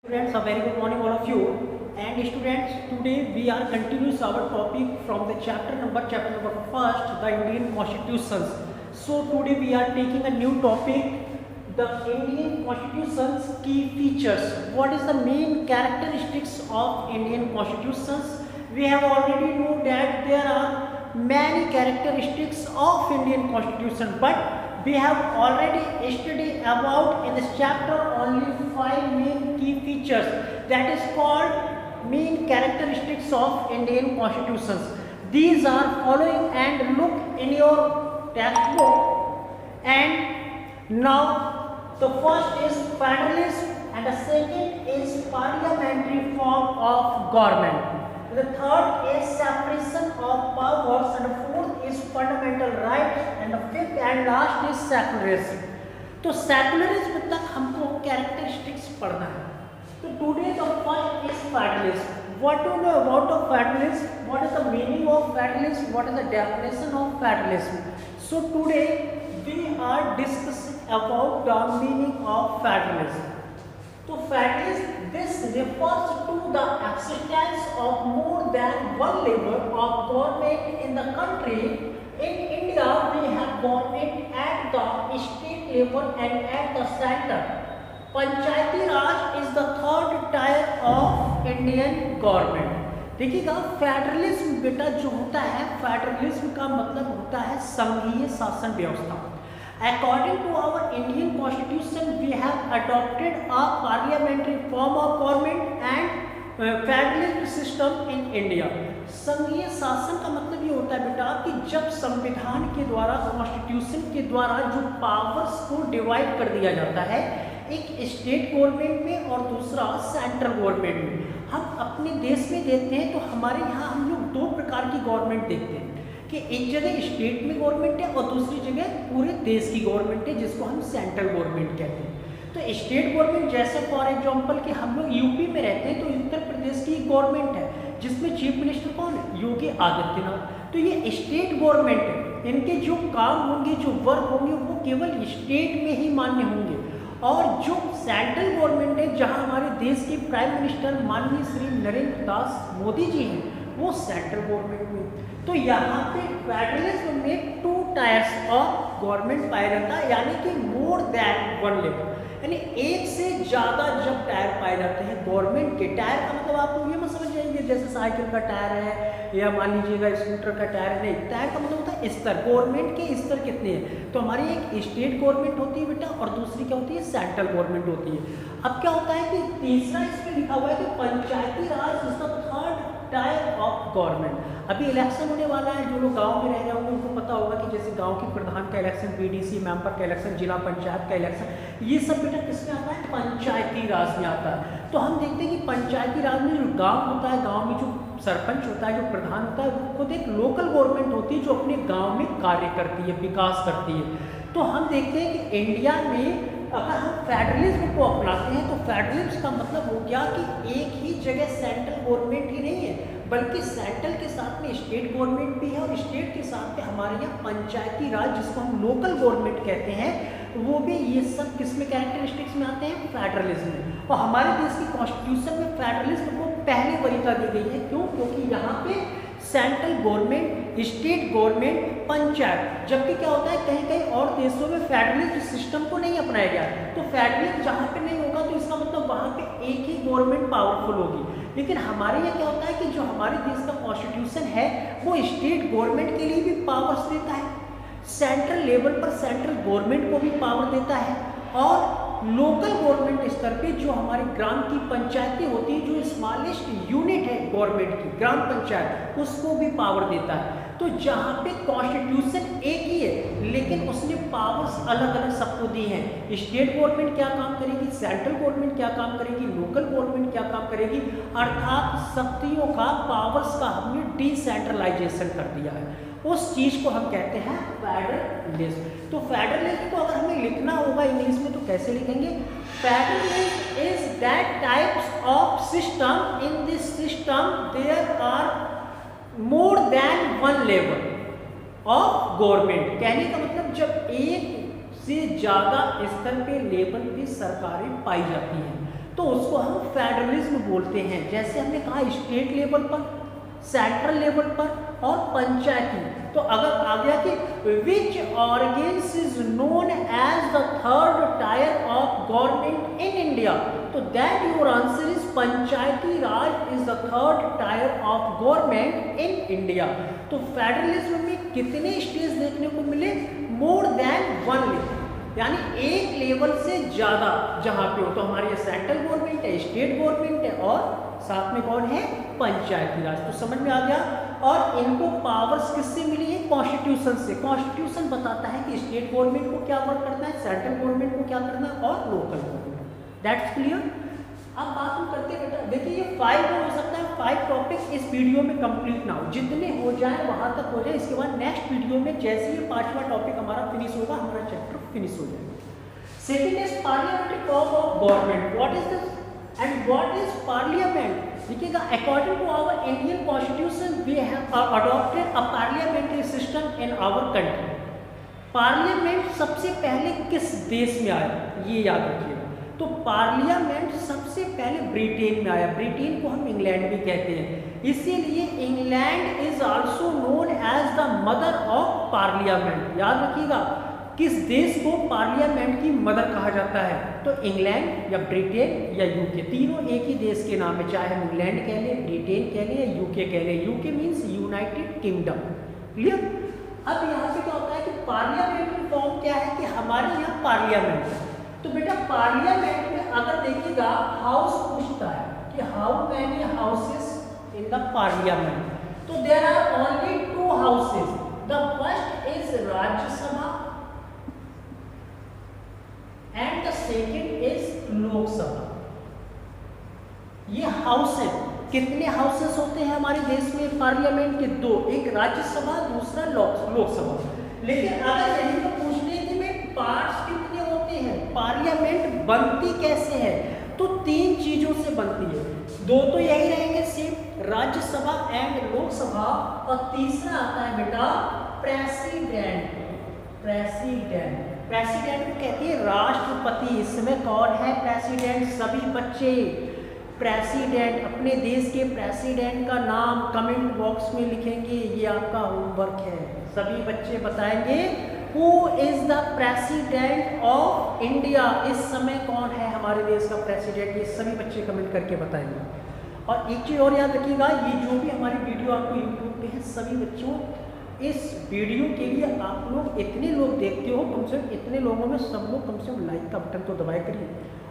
Students, a very good morning all of you. And students, today we are continues our topic from the chapter number first, the Indian Constitutions. So today we are taking a new topic, the Indian Constitution's key features. What is the main characteristics of Indian Constitutions? We have already know that there are many characteristics of Indian Constitution, but we have already studied about in this chapter only 5 main key features, that is called main characteristics of Indian constitutions. These are following, and look in your textbook. And now the first is federalism, and the second is parliamentary form of government. The third is separation of powers, and the fourth is fundamental rights, and the fifth and last is secularism. तो secularism तक हमको characteristics पढ़ना है. तो today the first is federalism. What do know about the federalism? What is the meaning of federalism? What is the definition of federalism? So today we are discussing about the meaning of federalism. तो federalism, this refers to the existence of more than one level of government in the country. In India, we have government at the state level and at the center. Panchayati Raj is the third tier of Indian government. देखिएगा, federalism बेटा जो होता है, federalism का मतलब होता है संघीय शासन व्यवस्था. According to our Indian Constitution, we have adopted a parliamentary form of government and federalism system in India. संघीय शासन का मतलब ये होता है बेटा कि जब संविधान के द्वारा, कॉन्स्टिट्यूशन के द्वारा जो पावर्स को डिवाइड कर दिया जाता है, एक स्टेट गवर्नमेंट में और दूसरा सेंट्रल गवर्नमेंट में. हम अपने देश में देखते हैं तो हमारे यहाँ हम लोग दो प्रकार की गवर्नमेंट देखते हैं कि एक जगह स्टेट में गवर्नमेंट है और दूसरी जगह पूरे देश की गवर्नमेंट है, जिसको हम सेंट्रल गवर्नमेंट कहते हैं. तो स्टेट गवर्नमेंट जैसे फॉर एग्जांपल कि हम लोग यूपी में रहते हैं, तो उत्तर प्रदेश की गवर्नमेंट है जिसमें चीफ मिनिस्टर कौन है? योगी आदित्यनाथ. तो ये स्टेट गवर्नमेंट है. इनके जो काम होंगे, जो वर्क होंगे, वो केवल स्टेट में ही मान्य होंगे. और जो सेंट्रल गवर्नमेंट है, जहाँ हमारे देश के प्राइम मिनिस्टर माननीय श्री नरेंद्र दास मोदी जी हैं, वो सेंट्रल गवर्नमेंट में. तो यहाँ पे फेडरलिज्म में 2 टायर्स ऑफ गवर्नमेंट पाया जाता है, यानी कि मोर देन वन लेवल, यानी एक से ज़्यादा जब टायर पाए जाते हैं गवर्नमेंट के. टायर का मतलब आप लोग ये मत समझ जाएंगे जैसे साइकिल का टायर है या मान लीजिएगा स्कूटर का टायर. नहीं, टायर का मतलब होता है स्तर. गवर्नमेंट के स्तर कितने हैं? तो हमारी एक स्टेट गवर्नमेंट होती है बेटा, और दूसरी क्या होती है? सेंट्रल गवर्नमेंट होती है. अब क्या होता है कि तीसरा इसमें लिखा हुआ है कि Panchayati Raj is the third tier of government. अभी इलेक्शन होने वाला है. जो लोग गांव में रह रहे होंगे उनको पता होगा कि जैसे गांव की प्रधान का इलेक्शन, बीडीसी मेंबर का इलेक्शन, जिला पंचायत का इलेक्शन, ये सब बेटा किसमें आता है? पंचायती राज में आता है. तो हम देखते हैं कि पंचायती राज में जो गांव होता है, गांव में जो सरपंच होता है, जो प्रधान होता है, वो खुद एक लोकल गवर्नमेंट होती है जो अपने गाँव में कार्य करती है, विकास करती है. तो हम देखते हैं कि इंडिया में अगर हम फेडरलिज्म को अपनाते हैं तो फेडरलिज्म का मतलब हो गया कि एक ही जगह सेंट्रल गवर्नमेंट ही नहीं है, बल्कि सेंट्रल के साथ में स्टेट गवर्नमेंट भी है, और स्टेट के साथ में हमारे यहाँ पंचायती राज, जिसको हम लोकल गवर्नमेंट कहते हैं, वो भी. ये सब किसमें कैरेक्टरिस्टिक्स में आते हैं? फेडरलिज्म में. और हमारे देश की कॉन्स्टिट्यूशन में फेडरलिज्म को पहली वरीयता दी गई है. क्यों? क्योंकि यहाँ पे central government, state government, panchayat. जबकि क्या होता है, कहीं कहीं और देशों में फेडरलिज्म सिस्टम को नहीं अपनाया गया. तो फेडरलिज्म जहाँ पे नहीं होगा तो इसका मतलब वहाँ पे एक ही गवर्नमेंट पावरफुल होगी. लेकिन हमारे यहाँ क्या होता है कि जो हमारे देश का कॉन्स्टिट्यूशन है वो स्टेट गवर्नमेंट के लिए भी पावर्स देता है, सेंट्रल लेवल पर सेंट्रल गवर्नमेंट को भी पावर देता है, और लोकल गवर्नमेंट स्तर पे जो हमारे ग्राम की पंचायतें होती हैं, जो स्मॉलेस्ट यूनिट है गवर्नमेंट की, ग्राम पंचायत, उसको भी पावर देता है. तो जहाँ पे कॉन्स्टिट्यूशन एक ही है लेकिन उसने पावर्स अलग अलग सबको दी हैं. स्टेट गवर्नमेंट क्या काम करेगी, सेंट्रल गवर्नमेंट क्या काम करेगी, लोकल गवर्नमेंट क्या काम करेगी, अर्थात शक्तियों का, पावर्स का हमने डिसेंट्रलाइजेशन कर दिया है. उस चीज़ को हम कहते हैं फेडरलिज्म. तो फेडरलिज्म को अगर हमें लिखना होगा इंग्लिश में तो कैसे लिखेंगे? Federalism is that types of system, in this system there are more than one level of government. कहने का मतलब जब एक से ज़्यादा स्तर पे लेवल पे सरकारें पाई जाती हैं तो उसको हम फेडरलिज्म बोलते हैं। जैसे हमने कहा स्टेट लेवल पर, सेंट्रल लेवल पर और पंचायती। तो अगर आ गया कि which organs is known as the third tier of government in India, तो that your answer is Panchayati Raj is the third tier of government in India. तो फेडरलिज्म में कितने स्टेज देखने को मिले? मोर देन वन लेवल, यानी एक लेवल से ज्यादा जहां पे हो। तो हमारे ये सेंट्रल गवर्नमेंट है, स्टेट गवर्नमेंट है और साथ में कौन है? पंचायती राज। तो समझ में आ गया। और इनको पावर्स किससे मिली है? कॉन्स्टिट्यूशन से। कॉन्स्टिट्यूशन बताता है कि स्टेट गवर्नमेंट को क्या वर्क करना है, सेंट्रल गवर्नमेंट को क्या करना है और लोकल गवर्नमेंट। That's clear. अब बात हम करते बेटा, देखिए ये 5 हो सकता है 5 टॉपिक इस वीडियो में कंप्लीट ना हो, जितने हो जाए वहां तक हो जाए। इसके बाद नेक्स्ट वीडियो में जैसे ही 5वां टॉपिक हमारा फिनिश होगा, हमारा चैप्टर फिनिश हो जाएगा। Second is parliamentary form of government. What is this and what is parliament? देखिएगा, according to our Indian constitution we have adopted a parliamentary system in our country. Parliament सबसे पहले किस देश में आया, ये याद रखिएगा। तो पार्लियामेंट सबसे पहले ब्रिटेन में आया। ब्रिटेन को हम इंग्लैंड भी कहते हैं, इसीलिए England is also known as the mother of parliament. याद रखिएगा, किस देश को पार्लियामेंट की मदर कहा जाता है? तो इंग्लैंड या ब्रिटेन या यूके, तीनों एक ही देश के नाम है। चाहे हम इंग्लैंड कह लें, ब्रिटेन कह लें या यूके कह लें। UK means United kingdom. Clear. अब यहाँ पे क्या होता है कि पार्लियामेंट्री फॉर्म क्या है कि हमारे यहाँ पार्लियामेंट है। तो बेटा पार्लियामेंट में अगर देखिएगा हाउस पूछता है कि how many houses in the parliament, तो there are only 2 houses. The first is Rajya Sabha and the second is Lok Sabha. ये हाउस है। कितने हाउसेस होते हैं हमारे देश में पार्लियामेंट के? 2, एक राज्यसभा, दूसरा लोकसभा। लेकिन अगर यही तो पूछने के में पार्ट्स कितने होते हैं, पार्लियामेंट बनती कैसे है, तो 3 चीजों से बनती है। 2 तो यही रहेंगे सेम, राज्यसभा एंड लोकसभा, और तीसरा आता है बेटा प्रेसिडेंट। प्रेसिडेंट प्रेसिडेंट को कहती है राष्ट्रपति। इसमें कौन है प्रेसिडेंट? सभी बच्चे प्रेसिडेंट, अपने देश के प्रेसिडेंट का नाम कमेंट बॉक्स में लिखेंगे, ये आपका होमवर्क है। सभी बच्चे बताएंगे who is the president of India. इस समय कौन है हमारे देश का प्रेसिडेंट? ये सभी बच्चे कमेंट करके बताएंगे। और एक चीज और याद रखिएगा, ये जो भी हमारी वीडियो आपको यूट्यूब पे है, सभी बच्चों इस वीडियो के लिए आप लोग इतने लोग देखते हो, कम से कम इतने लोगों में सब लोग कम से कम लाइक का बटन तो दबाए करिए।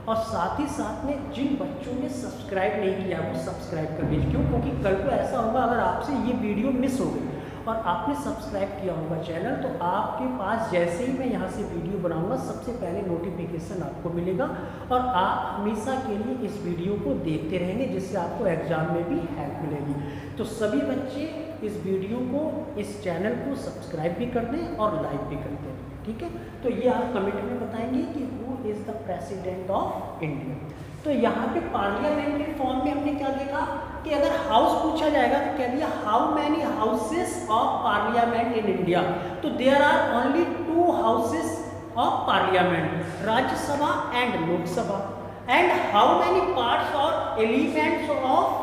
और साथ ही साथ में जिन बच्चों ने सब्सक्राइब नहीं किया वो सब्सक्राइब कर दीजिए। क्यों? क्योंकि कल को ऐसा होगा अगर आपसे ये वीडियो मिस हो गई और आपने सब्सक्राइब किया होगा चैनल, तो आपके पास जैसे ही मैं यहाँ से वीडियो बनाऊंगा सबसे पहले नोटिफिकेशन आपको मिलेगा और आप हमेशा के लिए इस वीडियो को देखते रहेंगे, जिससे आपको एग्जाम में भी हेल्प मिलेगी। तो सभी बच्चे इस वीडियो को, इस चैनल को सब्सक्राइब भी कर दें और लाइक भी कर दें। ठीक है, तो ये आप कमेंट में बताएंगे कि who is the president of India. तो यहाँ पे पार्लियामेंट्री फॉर्म में हमने क्या देखा कि अगर हाउस पूछा जाएगा तो कह दिया how many houses of parliament in India, तो there are only 2 houses of parliament, Rajya Sabha and Lok Sabha. And how many parts और एलिमेंट्स ऑफ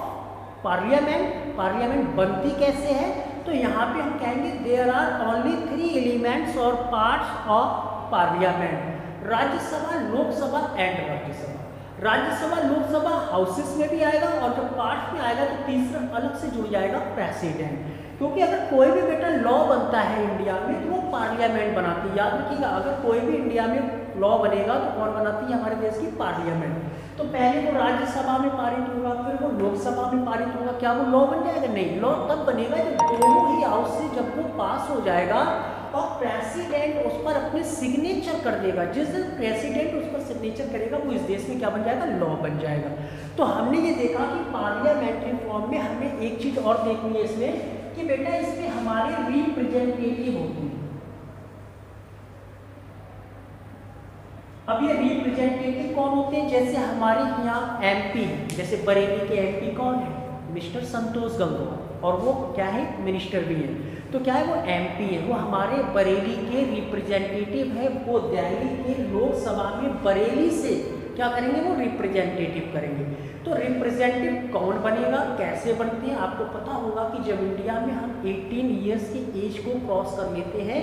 पार्लियामेंट, पार्लियामेंट बनती कैसे है? तो यहाँ पे हम कहेंगे देयर आर ओनली 3 एलिमेंट्स और parts of parliament, Rajya Sabha, Lok Sabha and Rajya Sabha. Rajya Sabha Lok Sabha houses में भी आएगा और जब पार्ट्स में आएगा तो तीसरा अलग से जुड़ जाएगा प्रेसिडेंट। क्योंकि अगर कोई भी बेटा लॉ बनता है इंडिया में तो वो पार्लियामेंट बनाती है। याद रखिएगा, अगर कोई भी इंडिया में लॉ बनेगा तो कौन बनाती है? हमारे देश की पार्लियामेंट। तो पहले वो राज्यसभा में पारित होगा, फिर वो लोकसभा में पारित होगा। क्या वो लॉ बन जाएगा? नहीं, लॉ तब बनेगा जब दोनों ही हाउस से जब वो पास हो जाएगा और प्रेसिडेंट उस पर अपने सिग्नेचर कर देगा। जिस दिन प्रेसिडेंट उस पर सिग्नेचर करेगा वो इस देश में क्या बन जाएगा? लॉ बन जाएगा। तो हमने ये देखा कि पार्लियामेंट्री फॉर्म में हमें एक चीज और देखनी है इसमें कि बेटा इसमें हमारे रिप्रेजेंटेटिव होते हैं। अब ये रिप्रेजेंटेटिव कौन होते हैं? जैसे हमारे यहाँ एमपी है, जैसे बरेली के एमपी कौन है? मिस्टर संतोष गंगवार, और वो क्या है? मिनिस्टर भी है। तो क्या है? वो एमपी है, वो हमारे बरेली के रिप्रेजेंटेटिव है। वो दिल्ली के लोकसभा में बरेली से क्या करेंगे, वो रिप्रेजेंटेटिव करेंगे। तो रिप्रेजेंटेटिव कौन बनेगा, कैसे बनते हैं, आपको पता होगा कि जब इंडिया में हम 18 ईयर्स की एज को क्रॉस कर लेते हैं